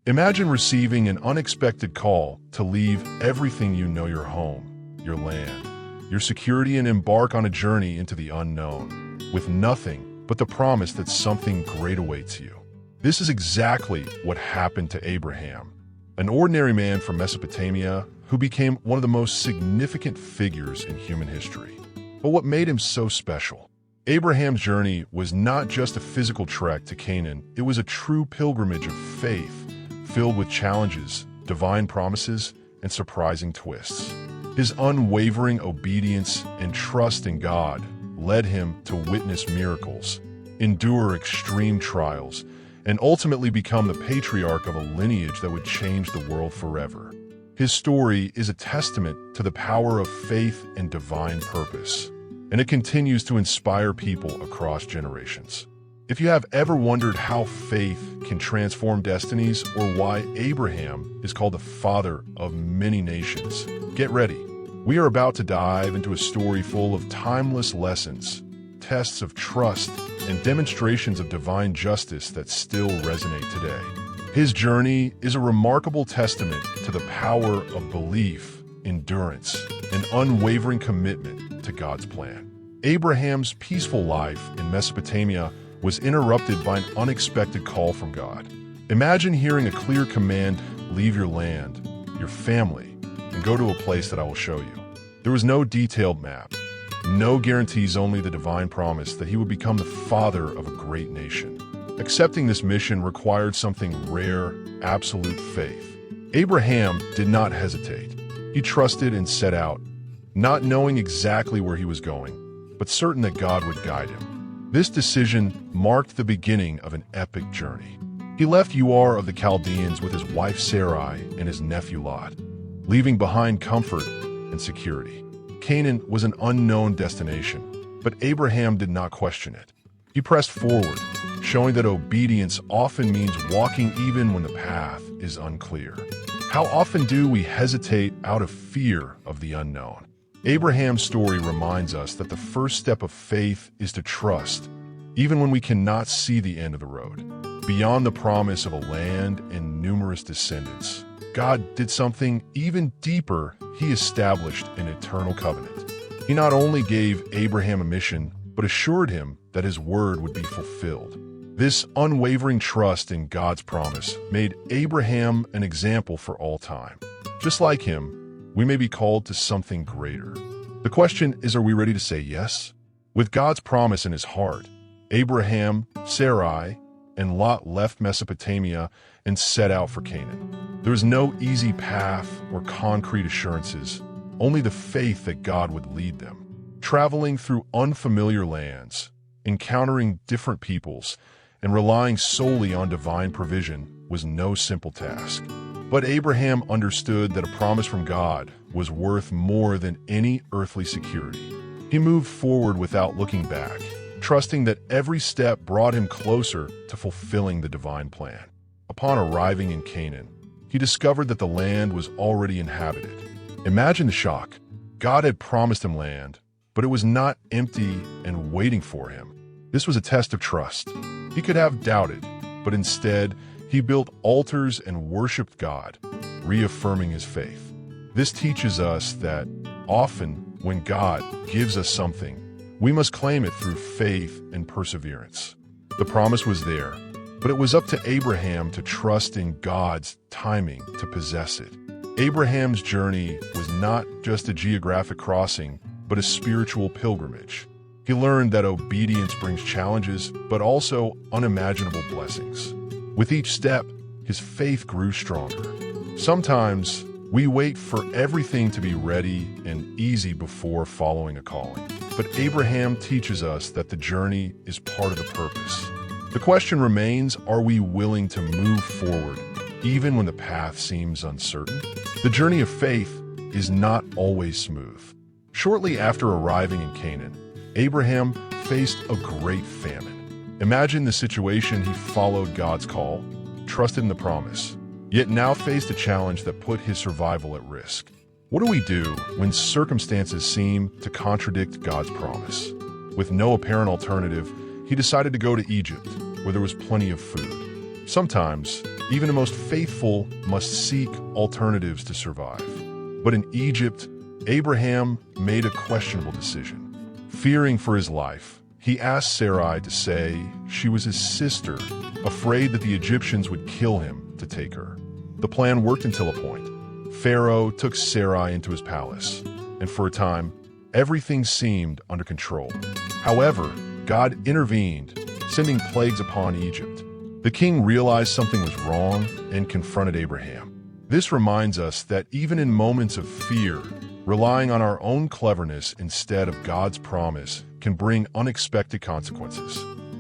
Imagine receiving an unexpected call to leave everything you know, your home, your land, your security, and embark on a journey into the unknown, with nothing but the promise that something great awaits you. This is exactly what happened to Abraham, an ordinary man from Mesopotamia who became one of the most significant figures in human history. But what made him so special? Abraham's journey was not just a physical trek to Canaan, it was a true pilgrimage of faith, filled with challenges, divine promises, and surprising twists. His unwavering obedience and trust in God led him to witness miracles, endure extreme trials, and ultimately become the patriarch of a lineage that would change the world forever. His story is a testament to the power of faith and divine purpose, and it continues to inspire people across generations. If you have ever wondered how faith can transform destinies or why Abraham is called the father of many nations, get ready. We are about to dive into a story full of timeless lessons, tests of trust, and demonstrations of divine justice that still resonate today. His journey is a remarkable testament to the power of belief, endurance, and unwavering commitment to God's plan. Abraham's peaceful life in Mesopotamia was interrupted by an unexpected call from God. Imagine hearing a clear command, leave your land, your family, and go to a place that I will show you. There was no detailed map, no guarantees, only the divine promise that he would become the father of a great nation. Accepting this mission required something rare, absolute faith. Abraham did not hesitate. He trusted and set out, not knowing exactly where he was going, but certain that God would guide him. This decision marked the beginning of an epic journey. He left Ur of the Chaldeans with his wife Sarai and his nephew Lot, leaving behind comfort and security. Canaan was an unknown destination, but Abraham did not question it. He pressed forward, showing that obedience often means walking even when the path is unclear. How often do we hesitate out of fear of the unknown? Abraham's story reminds us that the first step of faith is to trust, even when we cannot see the end of the road. Beyond the promise of a land and numerous descendants, God did something even deeper. He established an eternal covenant. He not only gave Abraham a mission, but assured him that his word would be fulfilled. This unwavering trust in God's promise made Abraham an example for all time. Just like him, we may be called to something greater. The question is, are we ready to say yes? With God's promise in his heart, Abraham, Sarai, and Lot left Mesopotamia and set out for Canaan. There was no easy path or concrete assurances, only the faith that God would lead them. Traveling through unfamiliar lands, encountering different peoples, and relying solely on divine provision was no simple task. But Abraham understood that a promise from God was worth more than any earthly security. He moved forward without looking back, trusting that every step brought him closer to fulfilling the divine plan. Upon arriving in Canaan, he discovered that the land was already inhabited. Imagine the shock. God had promised him land, but it was not empty and waiting for him. This was a test of trust. He could have doubted, but instead, he built altars and worshiped God, reaffirming his faith. This teaches us that often when God gives us something, we must claim it through faith and perseverance. The promise was there, but it was up to Abraham to trust in God's timing to possess it. Abraham's journey was not just a geographic crossing, but a spiritual pilgrimage. He learned that obedience brings challenges, but also unimaginable blessings. With each step, his faith grew stronger. Sometimes, we wait for everything to be ready and easy before following a calling. But Abraham teaches us that the journey is part of the purpose. The question remains, are we willing to move forward, even when the path seems uncertain? The journey of faith is not always smooth. Shortly after arriving in Canaan, Abraham faced a great famine. Imagine the situation. He followed God's call, trusted in the promise, yet now faced a challenge that put his survival at risk. What do we do when circumstances seem to contradict God's promise? With no apparent alternative, he decided to go to Egypt, where there was plenty of food. Sometimes, even the most faithful must seek alternatives to survive. But in Egypt, Abraham made a questionable decision. Fearing for his life, he asked Sarai to say she was his sister, afraid that the Egyptians would kill him to take her. The plan worked until a point. Pharaoh took Sarai into his palace, and for a time, everything seemed under control. However, God intervened, sending plagues upon Egypt. The king realized something was wrong and confronted Abraham. This reminds us that even in moments of fear, relying on our own cleverness instead of God's promise can bring unexpected consequences.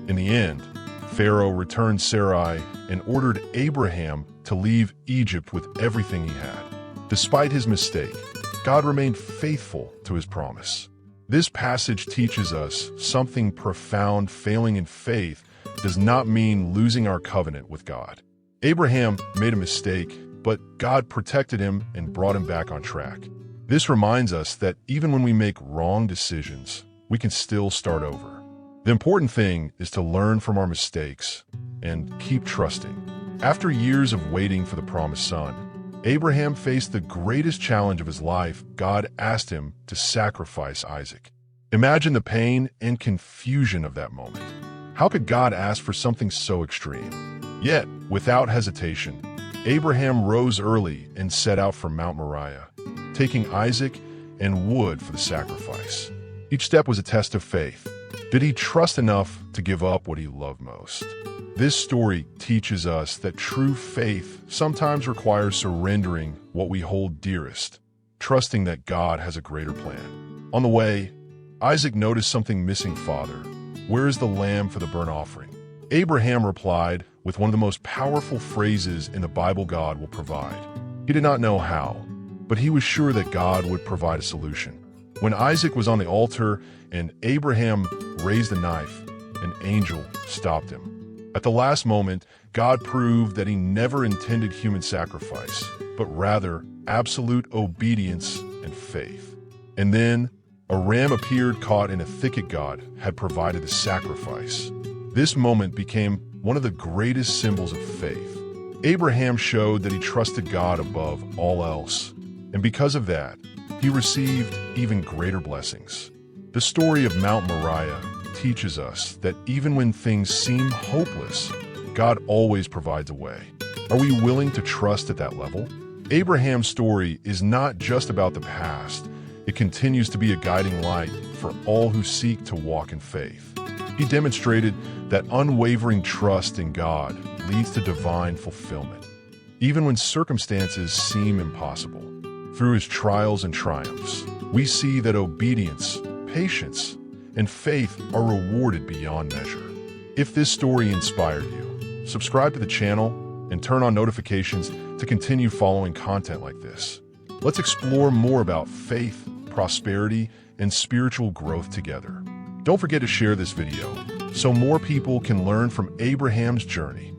In the end, Pharaoh returned Sarai and ordered Abraham to leave Egypt with everything he had. Despite his mistake, God remained faithful to his promise. This passage teaches us something profound. Failing in faith does not mean losing our covenant with God. Abraham made a mistake, but God protected him and brought him back on track. This reminds us that even when we make wrong decisions, we can still start over. The important thing is to learn from our mistakes and keep trusting. After years of waiting for the promised son, Abraham faced the greatest challenge of his life. God asked him to sacrifice Isaac. Imagine the pain and confusion of that moment. How could God ask for something so extreme? Yet, without hesitation, Abraham rose early and set out for Mount Moriah, taking Isaac and wood for the sacrifice. Each step was a test of faith. Did he trust enough to give up what he loved most? This story teaches us that true faith sometimes requires surrendering what we hold dearest, trusting that God has a greater plan. On the way, Isaac noticed something missing. Father, where is the lamb for the burnt offering? Abraham replied with one of the most powerful phrases in the Bible: God will provide. He did not know how, but he was sure that God would provide a solution. When Isaac was on the altar and Abraham raised a knife, an angel stopped him. At the last moment, God proved that he never intended human sacrifice, but rather absolute obedience and faith. And then a ram appeared caught in a thicket. God had provided the sacrifice. This moment became one of the greatest symbols of faith. Abraham showed that he trusted God above all else, and because of that, he received even greater blessings. The story of Mount Moriah teaches us that even when things seem hopeless, God always provides a way. Are we willing to trust at that level? Abraham's story is not just about the past. It continues to be a guiding light for all who seek to walk in faith. He demonstrated that unwavering trust in God leads to divine fulfillment, even when circumstances seem impossible. Through his trials and triumphs, we see that obedience, patience, and faith are rewarded beyond measure. If this story inspired you, subscribe to the channel and turn on notifications to continue following content like this. Let's explore more about faith, prosperity, and spiritual growth together. Don't forget to share this video so more people can learn from Abraham's journey.